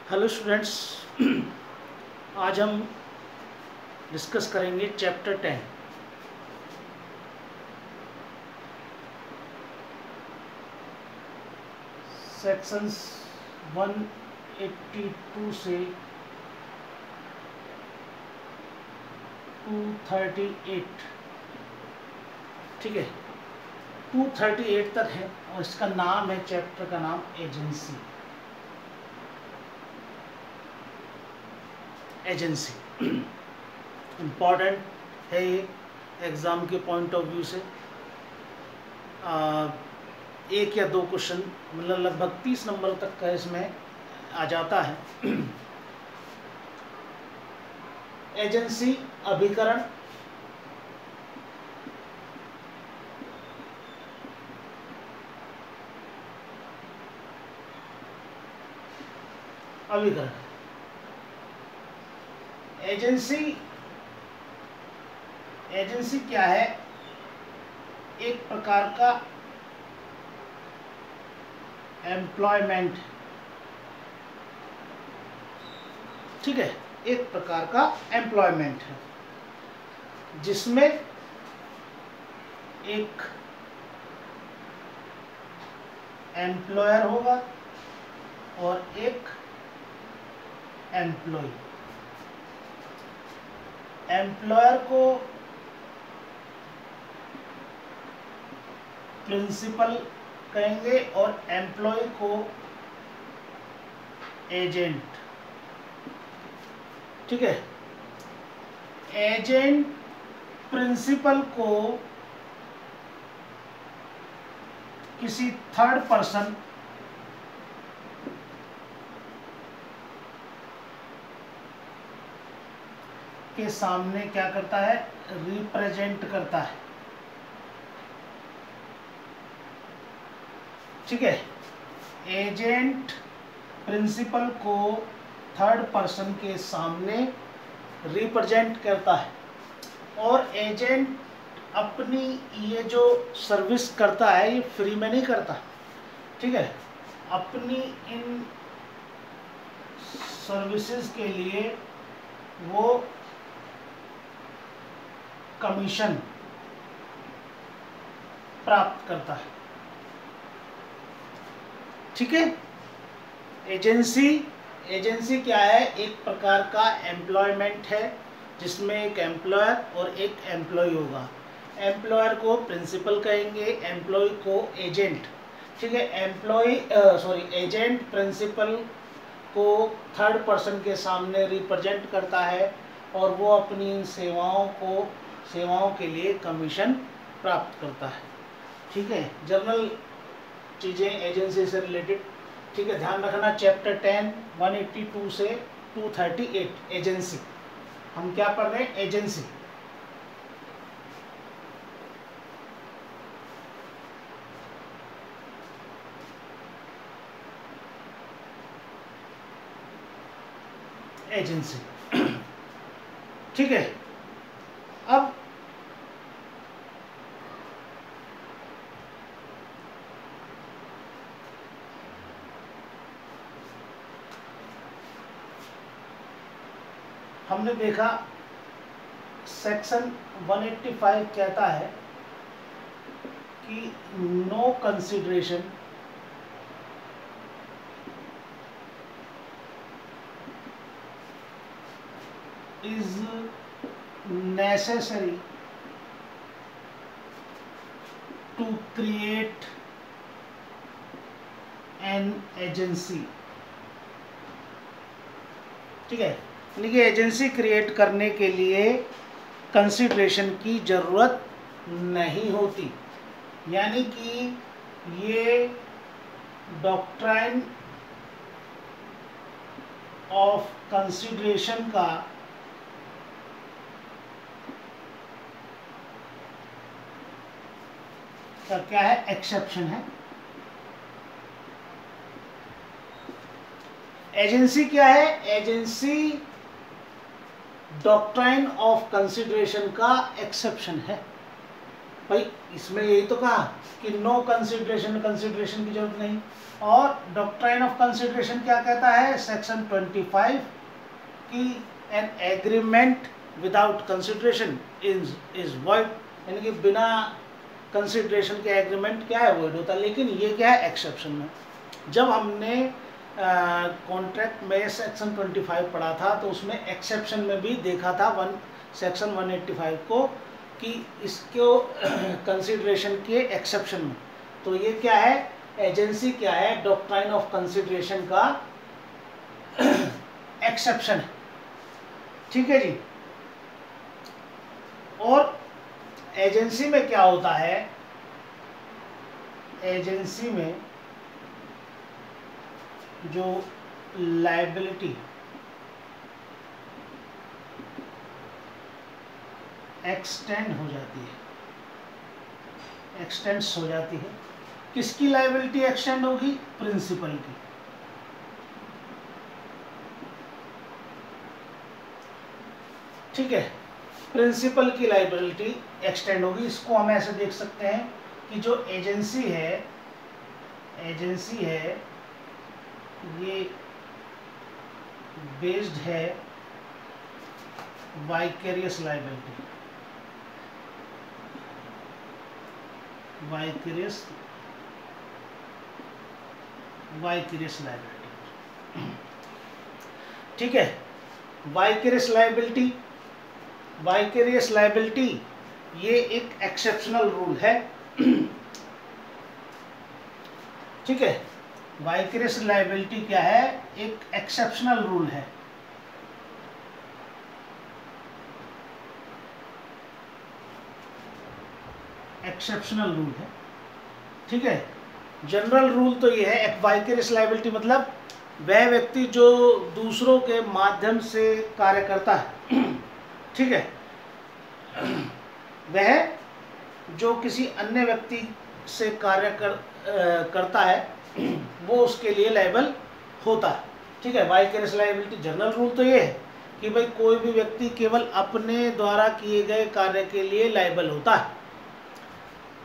Hello students, आज हम discuss करेंगे चैप्टर 10। सेक्शंस 182 से 238, ठीक है, 238 तक है और इसका नाम है, चैप्टर का नाम एजेंसी। इम्पॉर्टेंट है ये एग्ज़ाम के पॉइंट ऑफ व्यू से। एक या दो क्वेश्चन, मतलब लगभग 30 नंबर तक का इसमें आ जाता है। एजेंसी, अभिकरण, अभिकरण। एजेंसी क्या है? एक प्रकार का एम्प्लॉयमेंट, ठीक है, एक प्रकार का एम्प्लॉयमेंट है जिसमें एक एम्प्लॉयर होगा और एक एम्प्लॉय। एम्प्लॉयर को प्रिंसिपल कहेंगे और एम्प्लॉय को एजेंट, ठीक है। एजेंट प्रिंसिपल को किसी थर्ड पर्सन के सामने क्या करता है? रिप्रेजेंट करता है, ठीक है। एजेंट प्रिंसिपल को थर्ड पर्सन के सामने रिप्रेजेंट करता है और एजेंट अपनी ये जो सर्विस करता है ये फ्री में नहीं करता, ठीक है। अपनी इन सर्विसेज के लिए वो कमीशन प्राप्त करता है, ठीक है। एजेंसी क्या है? एक प्रकार का एम्प्लॉयमेंट है जिसमें एक एम्प्लॉयर और एक एम्प्लॉय होगा। एम्प्लॉयर को प्रिंसिपल कहेंगे, एम्प्लॉय को एजेंट, ठीक है। एजेंट प्रिंसिपल को थर्ड पर्सन के सामने रिप्रेजेंट करता है और वो अपनी सेवाओं के लिए कमीशन प्राप्त करता है, ठीक है। जनरल चीज़ें एजेंसी से रिलेटेड, ठीक है, ध्यान रखना। चैप्टर 10 182 से 238 एजेंसी। हम क्या पढ़ रहे हैं? एजेंसी। ठीक है। अब हमने देखा सेक्शन 185 कहता है कि no consideration is necessary to create an agency, ठीक है। यानी कि एजेंसी क्रिएट करने के लिए कंसिडरेशन की जरूरत नहीं होती, यानी कि ये डॉक्ट्राइन ऑफ कंसिडरेशन का क्या है? एक्सेप्शन है। एजेंसी क्या है? एजेंसी डॉक्ट्राइन ऑफ कंसिडरेशन का एक्सेप्शन है, भाई इसमें यही तो कहा कि नो कंसिडरेशन, कंसिडरेशन की जरूरत नहीं। और डॉक्ट्राइन ऑफ कंसिडरेशन क्या कहता है, सेक्शन 25 कि an agreement without consideration is void, यानी कि बिना कंसिडरेशन के एग्रीमेंट क्या है, वॉइड होता है। लेकिन ये क्या है, एक्सेप्शन में। जब हमने कॉन्ट्रैक्ट में सेक्शन 25 पढ़ा था तो उसमें एक्सेप्शन में भी देखा था सेक्शन 185 को कि इसको कंसिडरेशन के एक्सेप्शन में। तो ये क्या है, एजेंसी क्या है, डॉक्ट्राइन ऑफ कंसिडरेशन का एक्सेप्शन है। ठीक है जी। और एजेंसी में क्या होता है, एजेंसी में जो लायबिलिटी एक्सटेंड हो जाती है, एक्सटेंड्स हो जाती है। किसकी लायबिलिटी एक्सटेंड होगी, प्रिंसिपल की। ठीक है, प्रिंसिपल की लायबिलिटी एक्सटेंड होगी। इसको हम ऐसे देख सकते हैं कि जो एजेंसी है, एजेंसी है ये बेस्ड है वाइकेरियस लायबिलिटी, वाइकेरियस लायबिलिटी। ठीक है, वाइकेरियस लायबिलिटी, वाइकेरियस लायबिलिटी ये एक एक्सेप्शनल रूल है। ठीक है, वाइकेरियस लायबिलिटी क्या है, एक एक्सेप्शनल रूल है। एक्सेप्शनल रूल है। ठीक है, जनरल रूल तो ये है, वाइकेरियस लायबिलिटी मतलब वह व्यक्ति जो दूसरों के माध्यम से कार्य करता है। ठीक है, वह जो किसी अन्य व्यक्ति से कार्य करता है वो उसके लिए लायबल होता है। ठीक है, वाइकेरियस लायबिलिटी जनरल रूल तो ये है कि भाई कोई भी व्यक्ति केवल अपने द्वारा किए गए कार्य के लिए लायबल होता है।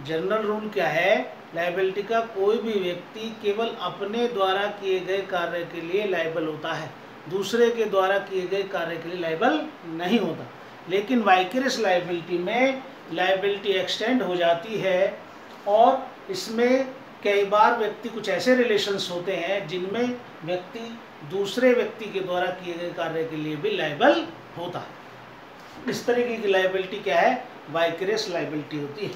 जनरल रूल क्या है, लायबिलिटी का, कोई भी व्यक्ति केवल अपने द्वारा किए गए कार्य के लिए लायबल होता है, दूसरे के द्वारा किए गए कार्य के लिए लायबल नहीं होता। लेकिन वाइकेरियस लायबिलिटी में लायबिलिटी एक्सटेंड हो जाती है और इसमें कई बार व्यक्ति कुछ ऐसे रिलेशंस होते हैं जिनमें व्यक्ति दूसरे व्यक्ति के द्वारा किए गए कार्य के लिए भी लायबल होता है। इस तरीके की लायबिलिटी क्या है, वाइकेरियस लायबिलिटी होती है।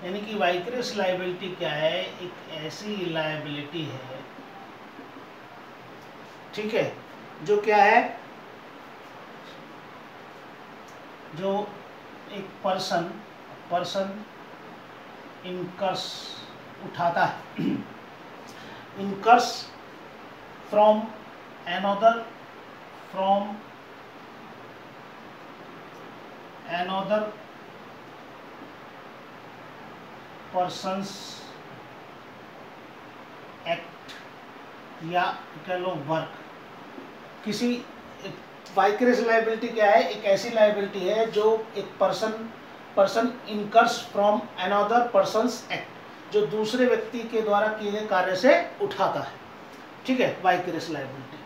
यानी कि वाइकेरियस लायबिलिटी क्या है, एक ऐसी लायबिलिटी है, ठीक है, जो क्या है, जो एक पर्सन इनकर्स उठाता है, incurs from another person's act या कह लो वर्क। किसी वाइकेरियस लायबिलिटी क्या है, एक ऐसी लायबिलिटी है जो एक person incurs from another persons act, जो दूसरे व्यक्ति के द्वारा किए गए कार्य से उठाता है। ठीक है, वाइकेरियस लायबिलिटी।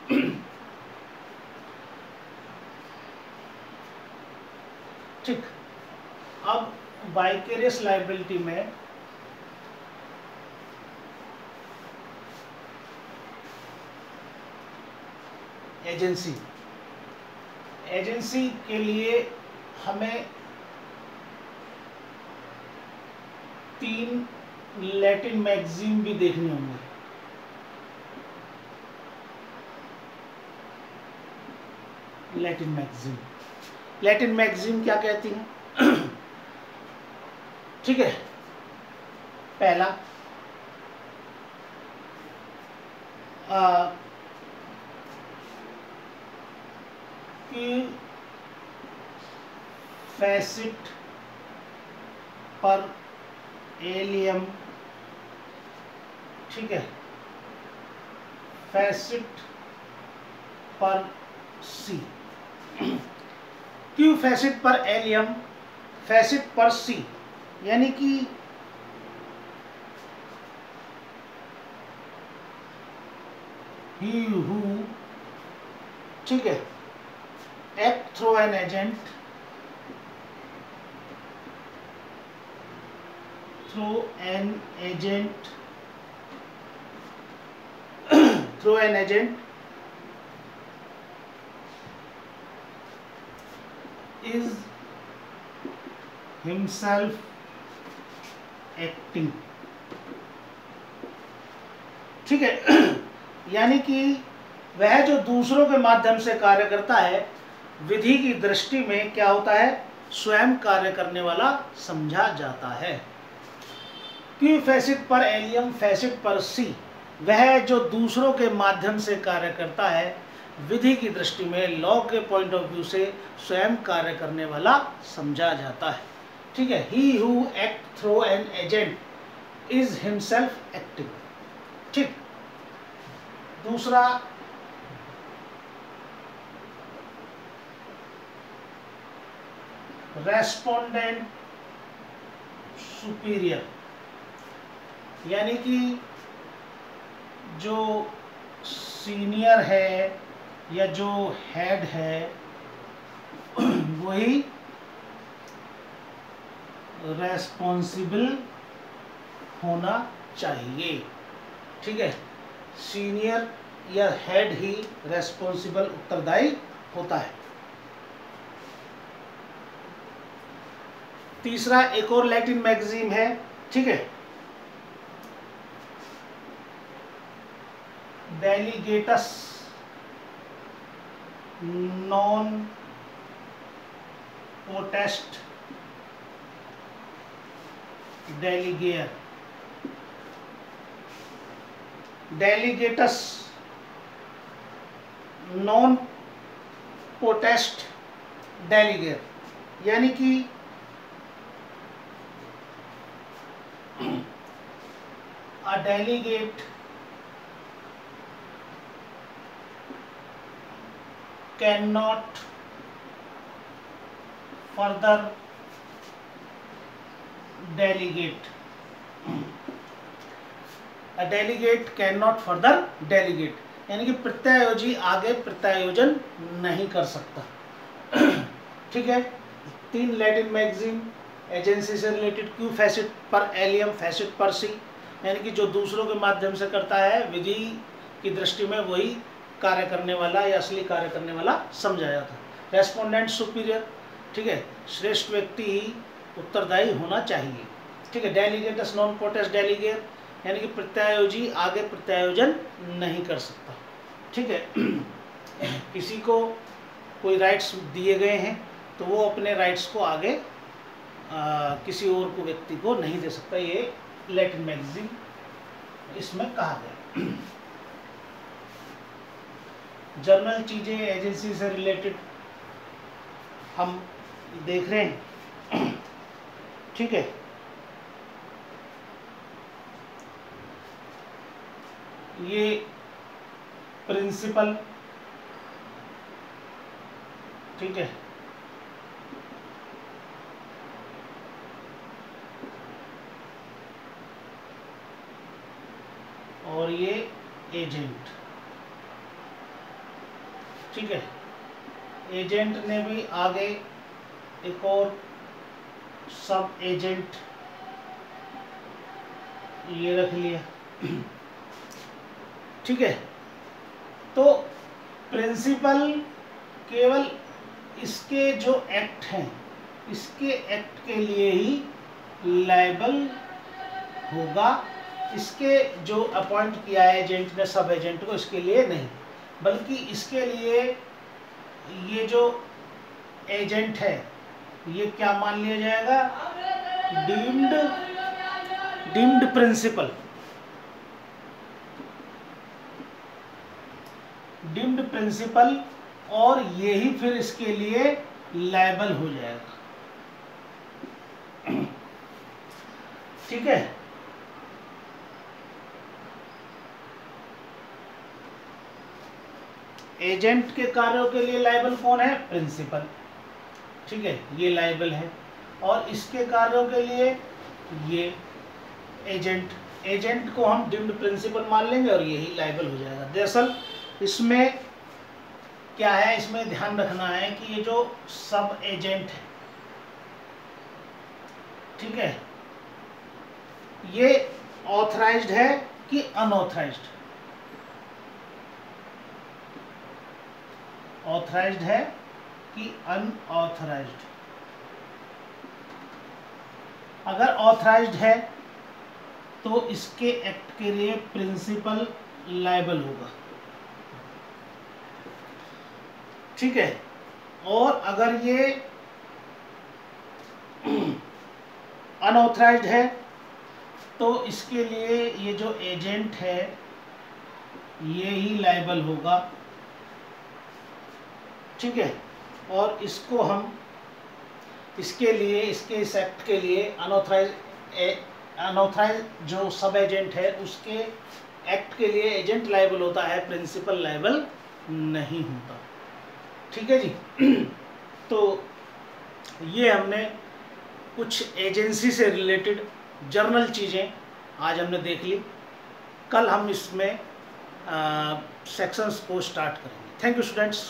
ठीक, अब वाइकेरियस लायबिलिटी में एजेंसी के लिए हमें 3 लैटिन मैगजीन भी देखने होंगे। लैटिन मैगजीन क्या कहती हैं? ठीक है, पहला कि फैसिट पर एलियम, ठीक है, फैसिट पर सी। क्यों फैसिट पर एलियम, फैसिट पर सी, यानी कि ही हु, ठीक है, act through an agent, through an agent through an agent is himself acting, ठीक है। यानी कि वह जो दूसरों के माध्यम से कार्य करता है, विधि की दृष्टि में क्या होता है, स्वयं कार्य करने वाला समझा जाता है। क्यू फैसिट पर एलियम फैसिट पर सी, वह जो दूसरों के माध्यम से कार्य करता है, विधि की दृष्टि में, लॉ के पॉइंट ऑफ व्यू से स्वयं कार्य करने वाला समझा जाता है, ठीक है। He who act through an agent is himself acting, ठीक। दूसरा, रेस्पोंडेंट सुपीरियर, यानी कि जो सीनियर है या जो हेड है वही रेस्पॉन्सिबल होना चाहिए, ठीक है। सीनियर या हेड ही रेस्पॉन्सिबल, उत्तरदायी होता है। तीसरा, एक और लैटिन मैगजीन है, ठीक है, डेलीगेटस नॉन पोटेस्ट डेलीगेयर, डेलीगेटस नॉन पोटेस्ट डेलीगेयर, यानी कि a delegate cannot further delegate, a delegate cannot further delegate, यानी कि प्रत्यायोजी आगे प्रत्यायोजन नहीं कर सकता, ठीक है। 3 लैटिन मैगजीन एजेंसी से रिलेटेड, क्यू फैसिट पर एलियम फैसिट पर सी, यानी कि जो दूसरों के माध्यम से करता है, विधि की दृष्टि में वही कार्य करने वाला या असली कार्य करने वाला समझा जाता है। रेस्पोंडेंट सुपीरियर, ठीक है, श्रेष्ठ व्यक्ति ही उत्तरदायी होना चाहिए, ठीक है। डेलीगेटस नॉन पोटेस्ट डेलीगेट, यानी कि प्रत्यायोजी आगे प्रत्यायोजन नहीं कर सकता, ठीक है। किसी को कोई राइट्स दिए गए हैं तो वो अपने राइट्स को आगे किसी और को व्यक्ति को नहीं दे सकता, ये लैटिन मैगजीन इसमें कहा गया। जर्नल चीजें एजेंसी से रिलेटेड हम देख रहे हैं, ठीक है। ये प्रिंसिपल, ठीक है, और ये एजेंट, ठीक है। एजेंट ने भी आगे एक और सब एजेंट ये रख लिया, ठीक है। तो प्रिंसिपल केवल इसके जो एक्ट हैं, इसके एक्ट के लिए ही लायबल होगा, इसके जो अपॉइंट किया है एजेंट ने सब एजेंट को, इसके लिए नहीं, बल्कि इसके लिए ये जो एजेंट है ये क्या मान लिया जाएगा, डीम्ड प्रिंसिपल, डीम्ड प्रिंसिपल, और ये ही फिर इसके लिए लायबल हो जाएगा, ठीक है। एजेंट के कार्यों के लिए लायबल कौन है, प्रिंसिपल, ठीक है, ये लायबल है, और इसके कार्यों के लिए ये एजेंट एजेंट को हम डीम्ड प्रिंसिपल मान लेंगे और यही लायबल हो जाएगा। दरअसल इसमें क्या है, इसमें ध्यान रखना है कि ये जो सब एजेंट है, ठीक है, ये ऑथराइज्ड है कि अनऑथराइज्ड, ऑथराइज्ड है कि अनऑथराइज्ड। अगर ऑथराइज्ड है तो इसके एक्ट के लिए प्रिंसिपल लायबल होगा, ठीक है। और अगर ये अनऑथराइज्ड है तो इसके लिए ये जो एजेंट है ये ही लायबल होगा, ठीक है। और इसको हम इसके लिए, इसके इस एक्ट के लिए अनऑथराइज जो सब एजेंट है उसके एक्ट के लिए एजेंट लायबल होता है, प्रिंसिपल लायबल नहीं होता, ठीक है जी। तो ये हमने कुछ एजेंसी से रिलेटेड जर्नल चीज़ें आज हमने देख ली। कल हम इसमें सेक्शंस को स्टार्ट करेंगे। Thank you students.